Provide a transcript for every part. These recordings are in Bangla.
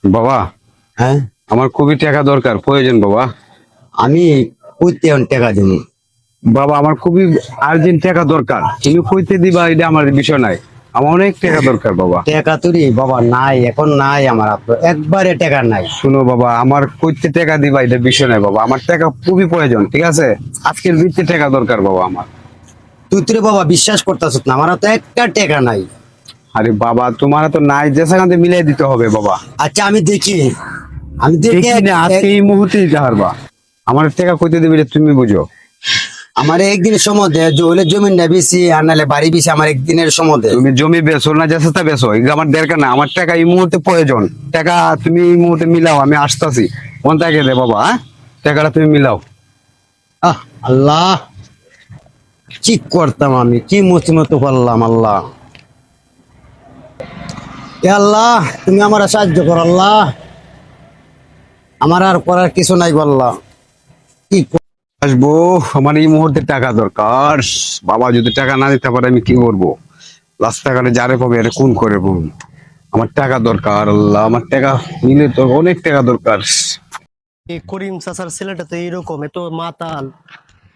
বাবা, হ্যাঁ, আমার খুবই টাকা দরকার, প্রয়োজন বাবা। আমি কইতে টাকা দিব। বাবা, আমার খুবই আর্জেন্ট টাকা দরকার। তুমি কইতে দিবা এটা আমার বিষয় নাই। আমার অনেক টাকা দরকার বাবা। টাকা তুরি বাবা নাই, এখন নাই আমার হাতে, একবারে টাকা নাই। শুনো বাবা, আমার কইতে টাকা দিবা এটা বিষয় নাই বাবা। আমার টাকা খুবই প্রয়োজন, ঠিক আছে? আজকের ভিত্তি টাকা দরকার বাবা আমার। তুই তুই বাবা বিশ্বাস করতেছ না, আমার হাতে একটা টাকা নাই। আরে বাবা, তোমার তো নাই, যে সেখানে মিলাই দিতে হবে বাবা। আচ্ছা আমি দেখি, আমি দেখি দেখি না, আজকে এই মুহূর্তে দিতে পারবা। আমার টাকা কইতে দিবে এটা তুমি বুঝো। আমার একদিনের সময় দে, জমির জমিন না বেশি আর নাহলে বাড়ি বেশি, আমার একদিনের সময় দে। তুমি জমি বেচো না যেটা বেচো, এগুলো আমার দরকার না। আমার টাকা এই মুহূর্তে প্রয়োজন। টাকা তুমি এই মুহূর্তে মিলাও, আমি আসতেছি। কোন টাকা দে বাবা, হ্যাঁ? টাকাটা তুমি মিলাও। আল্লাহ, কি করতাম আমি, কি মুসিবত করলাম আল্লাহ। এ আল্লাহ, তুমি আমার সাহায্য কর আল্লাহ, আমার আর করার কিছু নাই গো আল্লাহ। কি আসবো, আমার এই মুহূর্তে টাকা দরকার। বাবা যদি টাকা না দিতে পারে আমি কি করবো? লাস্ট টাকাটা যারে পাবে এটা কোন করে বলুন। আমার টাকা দরকার আল্লাহ, আমার টাকা নিলে তো অনেক টাকা দরকার। এই করিম চাচার ছেলেটা তো এইরকম, এত মাতাল,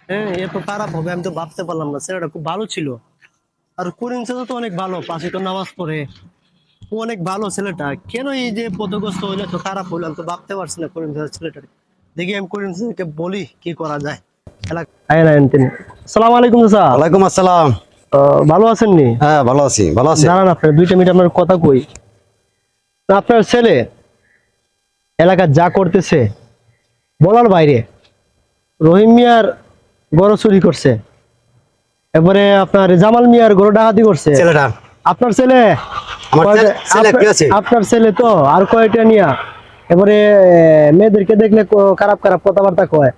হ্যাঁ, এত খারাপ হবে আমি তো ভাবতে পারলাম না। ছেলেটা খুব ভালো ছিল। আর করিম চাচা তো অনেক ভালো, পাশে তো নামাজ পড়ে, ও অনেক ভালো ছেলেটা। কেন এই যে পদগ্রস্ত হইলে তো খারাপ হইলো, আমি তো ভাবতে পারছি না করিম চাচার ছেলেটা। দেখি আমি করিম চাচাকে বলি কি করা যায়। সালাম আলাইকুম চাচা। ওয়ালাইকুম আসসালাম। ভালো আছেন নি? হ্যাঁ ভালো আছি, ভালো আছি। দাঁড়ান, আপনার 2 মিনিট আপনার কথা কই। আপনার ছেলে এলাকা যা করতেছে বলার বাইরে। রহিম মিয়ার গরু চুরি করছে, এবারে আপনার জামাল মিয়ার গরু ডাকাতি করছে। ছেলেটা আপনার ছেলে, আমার ছেলে কি আছে? আপনার ছেলে তো আর কয়টা নিয়া এবারে মেয়েদেরকে দেখলে খারাপ খারাপ কথাবার্তা কয়।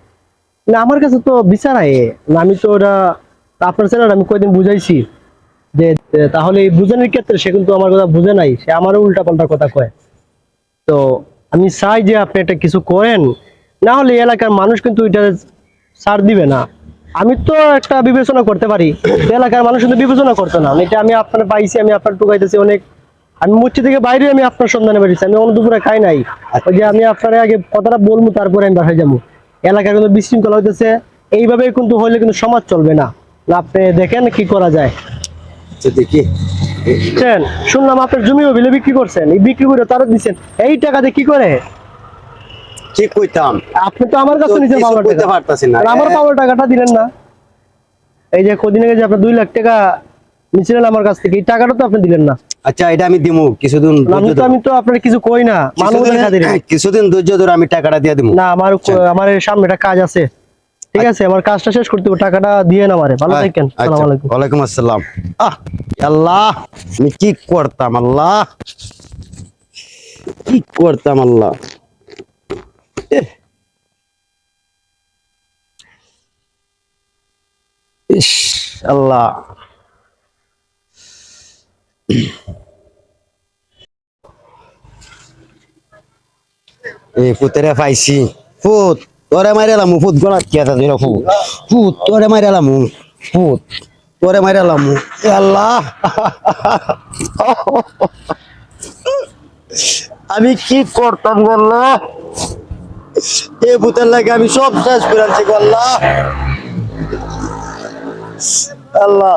না আমার কাছে তো বিচার আয় না, আমি তো ওরা আপনার ছেলের আমি কয়দিন বুঝাইছি যে তাহলে এই বুঝানোর ক্ষেত্রে সে কিন্তু আমার কথা বুঝে নাই, সে আমারও উল্টা পাল্টা কথা কয়। তো আমি চাই যে আপনি একটা কিছু করেন, না হলে এই এলাকার মানুষ কিন্তু এটা ছাড় দিবে না। আমি তো একটা বিবেচনা করতে পারি, এলাকার মানুষ কিন্তু বিবেচনা করতো না। এটা আমি আপনার পাইছি, আমি আপনার টুকাইতেছি অনেক। আমি মসজিদ থেকে বাইরে আমি আপনার সন্ধানে বেরিয়েছি, আমি অন্য দুপুরে খাই নাই। ওই যে আমি আপনার আগে কথাটা বলবো, তারপরে আমি বাসায় যাবো। এলাকার কিন্তু বিশৃঙ্খলা হইতেছে, এইভাবে কিন্তু হইলে কিন্তু সমাজ চলবে না। না আপনি দেখেন কি করা যায়। দেখি। বুঝছেন? শুনলাম আপনার জমি বিলে বিক্রি করছেন, এই বিক্রি করে তারা দিচ্ছেন, এই টাকা দিয়ে কি করে? কি কইতাম, আপনি তো আমার কাছে নিচে পাওয়ার কইতে টাকা, পারতাছি না। আর আমার পাওয়ার টাকাটা দিলেন না। এই যে কদিন আগে যে আপনার 2 লাখ টাকা নিছিলেন আমার কাছ থেকে, এই টাকাটা তো আপনি দিলেন না। আচ্ছা এটা আমি দিমু কিছুদিন, আমি তো আপনার কিছু কই না, মানুষ দেখা দিলেন। কিছুদিন ধৈর্য ধরে আমি টাকাটা দিয়ে দিমু। না আমার সামনে একটা কাজ আছে, ঠিক আছে? আমার কাজটা শেষ করতে হবে, টাকাটা দিয়ে না আমারে। ভালো থাকেন। আসসালামু আলাইকুম। ওয়ালাইকুম আসসালাম। আল্লাহ, আমি কি করতাম আল্লাহ, কি করতাম আল্লাহ। ইস আল্লাহ, এই পুতেরে পাইছি। ফুত তোরে মাইরালাম, ফুত গলা কি আছে দিল, ফুত ফুত তোরে মাইরালাম, ফুত তোরে মাইরালাম। এ আল্লাহ, আমি কি করতাম বললো, এ ভূতের লাগে আমি সব শেষ করে আনছি আল্লাহ। আল্লাহ